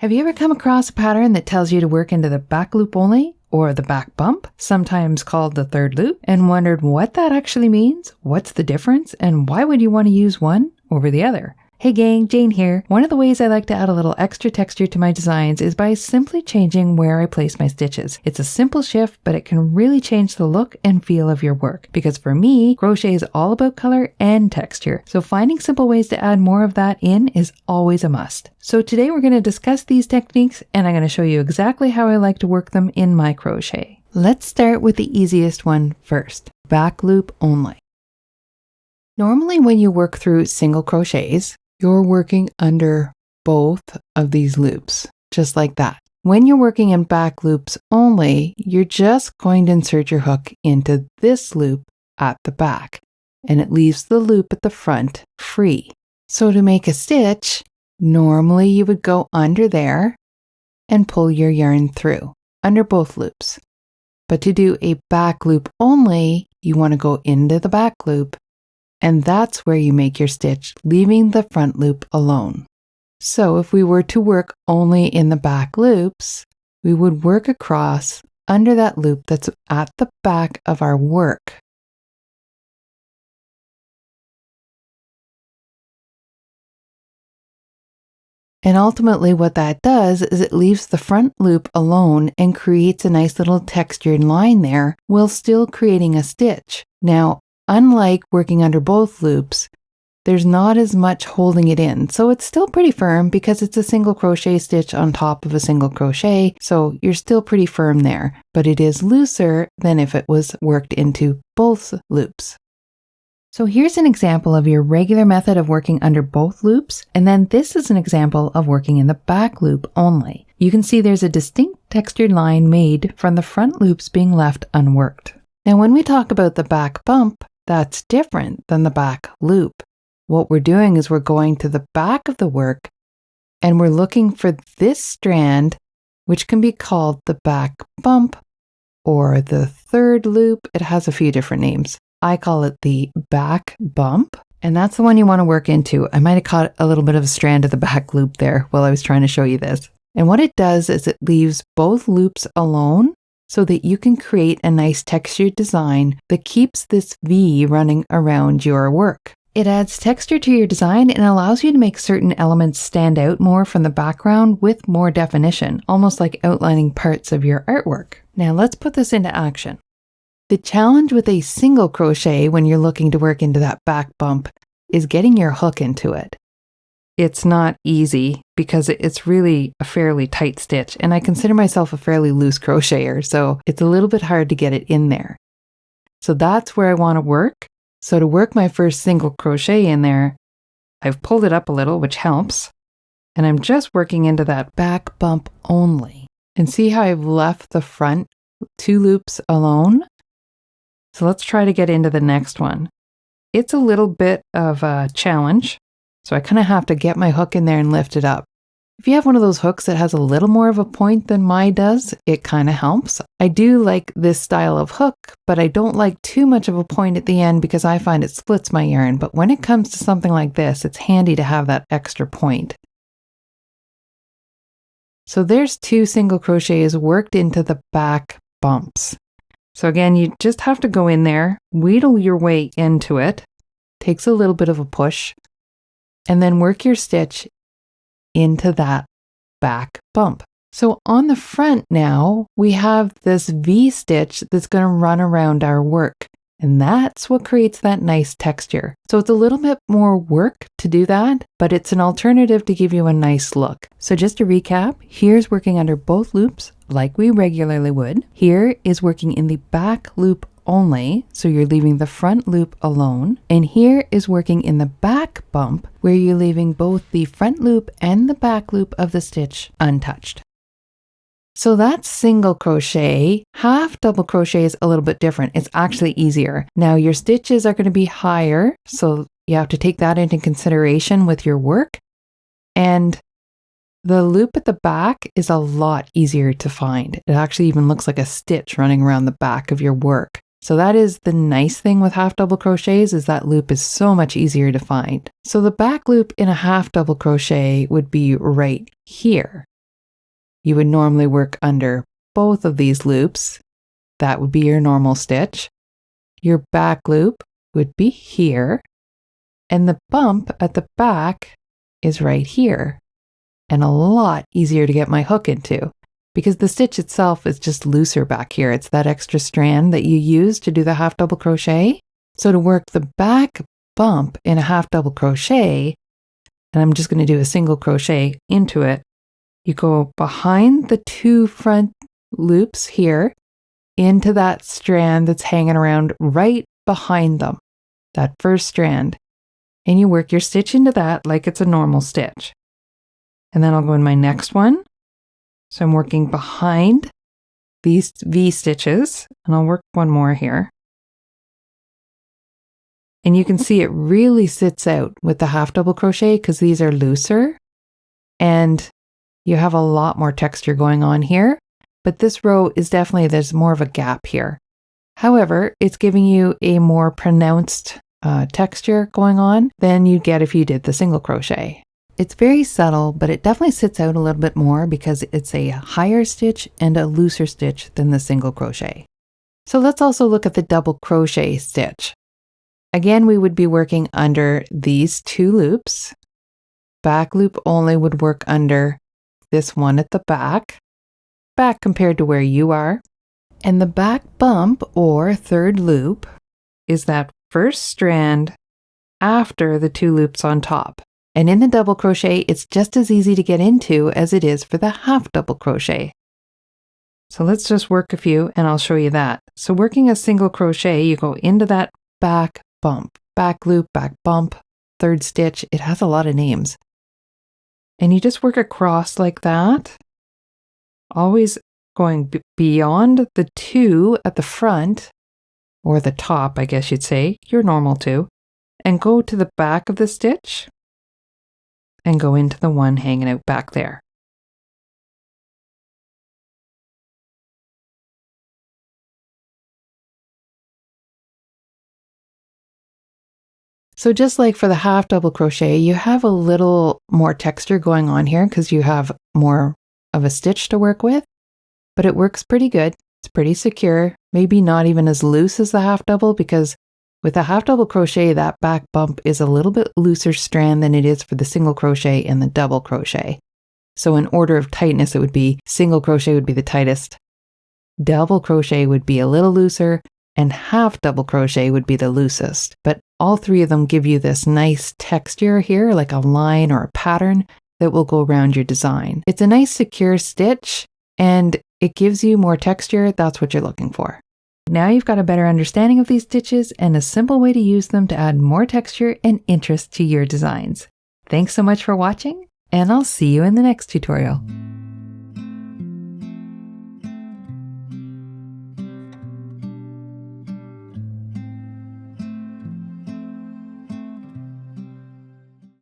Have you ever come across a pattern that tells you to work into the back loop only, or the back bump, sometimes called the third loop, and wondered what that actually means, what's the difference, and why would you want to use one over the other? Hey gang, Jane here. One of the ways I like to add a little extra texture to my designs is by simply changing where I place my stitches. It's a simple shift, but it can really change the look and feel of your work. Because for me, crochet is all about color and texture. So finding simple ways to add more of that in is always a must. So today we're going to discuss these techniques, and I'm going to show you exactly how I like to work them in my crochet. Let's start with the easiest one first, back loop only. Normally when you work through single crochets, you're working under both of these loops, just like that. When you're working in back loops only, you're just going to insert your hook into this loop at the back, and it leaves the loop at the front free. So to make a stitch, normally you would go under there and pull your yarn through, under both loops. But to do a back loop only, you want to go into the back loop, and that's where you make your stitch, leaving the front loop alone. So if we were to work only in the back loops, we would work across under that loop that's at the back of our work. And ultimately what that does is it leaves the front loop alone and creates a nice little textured line there while still creating a stitch. Now, unlike working under both loops, there's not as much holding it in. So it's still pretty firm because it's a single crochet stitch on top of a single crochet. So you're still pretty firm there, but it is looser than if it was worked into both loops. So here's an example of your regular method of working under both loops. And then this is an example of working in the back loop only. You can see there's a distinct textured line made from the front loops being left unworked. Now, when we talk about the back bump, that's different than the back loop. What we're doing is we're going to the back of the work and we're looking for this strand, which can be called the back bump or the third loop. It has a few different names. I call it the back bump, and that's the one you want to work into. I might have caught a little bit of a strand of the back loop there while I was trying to show you this. And what it does is it leaves both loops alone so that you can create a nice textured design that keeps this V running around your work. It adds texture to your design and allows you to make certain elements stand out more from the background with more definition, almost like outlining parts of your artwork. Now let's put this into action. The challenge with a single crochet when you're looking to work into that back bump is getting your hook into it. It's not easy because it's really a fairly tight stitch, and I consider myself a fairly loose crocheter, so it's a little bit hard to get it in there. So that's where I want to work. So to work my first single crochet in there, I've pulled it up a little, which helps, and I'm just working into that back bump only. And see how I've left the front two loops alone? So let's try to get into the next one. It's a little bit of a challenge. So I kind of have to get my hook in there and lift it up. If you have one of those hooks that has a little more of a point than mine does, it kind of helps. I do like this style of hook, but I don't like too much of a point at the end because I find it splits my yarn. But when it comes to something like this, it's handy to have that extra point. So there's two single crochets worked into the back bumps. So again, you just have to go in there, wheedle your way into it. Takes a little bit of a push. And then work your stitch into that back bump. So on the front now, we have this V stitch that's going to run around our work. And that's what creates that nice texture. So it's a little bit more work to do that, but it's an alternative to give you a nice look. So just to recap, here's working under both loops like we regularly would. Here is working in the back loop only, so you're leaving the front loop alone. And here is working in the back bump, where you're leaving both the front loop and the back loop of the stitch untouched. So that's single crochet. Half double crochet is a little bit different. It's actually easier. Now your stitches are going to be higher, so you have to take that into consideration with your work. And the loop at the back is a lot easier to find. It actually even looks like a stitch running around the back of your work. So that is the nice thing with half double crochets, is that loop is so much easier to find. So the back loop in a half double crochet would be right here. you would normally work under both of these loops. That would be your normal stitch. Your back loop would be here, and the bump at the back is right here, and a lot easier to get my hook into because the stitch itself is just looser back here. It's that extra strand that you use to do the half double crochet. So to work the back bump in a half double crochet, and I'm just going to do a single crochet into it, you go behind the 2 front loops here into that strand that's hanging around right behind them, that first strand, and you work your stitch into that like it's a normal stitch. And then I'll go in my next one. So I'm working behind these V stitches, and I'll work one more here. And you can see it really sits out with the half double crochet because these are looser and you have a lot more texture going on here. But this row is definitely, there's more of a gap here. However, it's giving you a more pronounced texture going on than you'd get if you did the single crochet. It's very subtle, but it definitely sits out a little bit more because it's a higher stitch and a looser stitch than the single crochet. So let's also look at the double crochet stitch. Again, we would be working under these 2 loops. Back loop only would work under this one at the back compared to where you are. And the back bump or third loop is that first strand after the 2 loops on top. And in the double crochet, it's just as easy to get into as it is for the half double crochet. So let's just work a few and I'll show you that. So working a single crochet, you go into that back bump, back loop, back bump, third stitch. It has a lot of names. And you just work across like that, always going beyond the 2 at the front, or the top, I guess you'd say, your normal 2, and go to the back of the stitch and go into the one hanging out back there. So just like for the half double crochet, you have a little more texture going on here because you have more of a stitch to work with, but it works pretty good. It's pretty secure, maybe not even as loose as the half double because with the half double crochet, that back bump is a little bit looser strand than it is for the single crochet and the double crochet. So in order of tightness, it would be single crochet would be the tightest, double crochet would be a little looser, and half double crochet would be the loosest. But all 3 of them give you this nice texture here, like a line or a pattern that will go around your design. It's a nice secure stitch and it gives you more texture. That's what you're looking for. Now you've got a better understanding of these stitches and a simple way to use them to add more texture and interest to your designs. Thanks so much for watching, and I'll see you in the next tutorial.